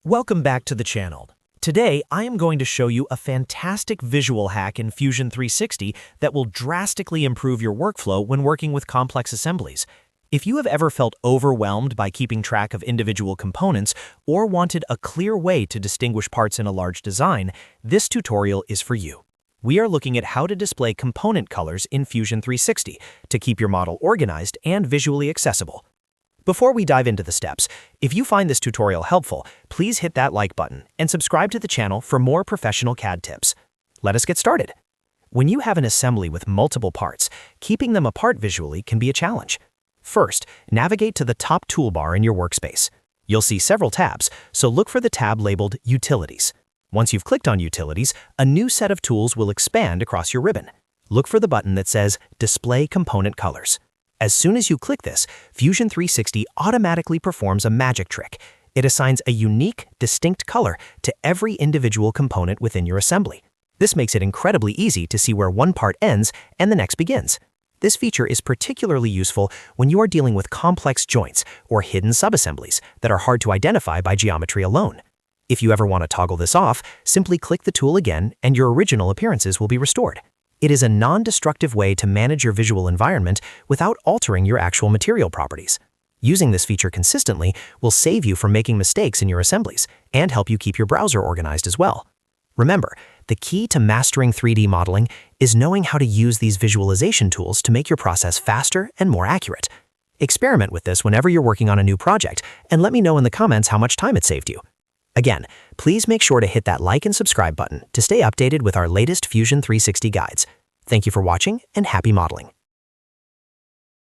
Welcome back to the channel. Today, I am going to show you a fantastic visual hack in Fusion 360 that will drastically improve your workflow when working with complex assemblies. If you have ever felt overwhelmed by keeping track of individual components or wanted a clear way to distinguish parts in a large design, this tutorial is for you. We are looking at how to display component colors in Fusion 360 to keep your model organized and visually accessible. Before we dive into the steps, if you find this tutorial helpful, please hit that like button and subscribe to the channel for more professional CAD tips. Let us get started. When you have an assembly with multiple parts, keeping them apart visually can be a challenge. First, navigate to the top toolbar in your workspace. You'll see several tabs, so look for the tab labeled Utilities. Once you've clicked on Utilities, a new set of tools will expand across your ribbon. Look for the button that says Display Component Colors. As soon as you click this, Fusion 360 automatically performs a magic trick. It assigns a unique, distinct color to every individual component within your assembly. This makes it incredibly easy to see where one part ends and the next begins. This feature is particularly useful when you are dealing with complex joints or hidden subassemblies that are hard to identify by geometry alone. If you ever want to toggle this off, simply click the tool again and your original appearances will be restored. It is a non-destructive way to manage your visual environment without altering your actual material properties. Using this feature consistently will save you from making mistakes in your assemblies and help you keep your browser organized as well. Remember, the key to mastering 3D modeling is knowing how to use these visualization tools to make your process faster and more accurate. Experiment with this whenever you're working on a new project and let me know in the comments how much time it saved you. Again, please make sure to hit that like and subscribe button to stay updated with our latest Fusion 360 guides. Thank you for watching and happy modeling.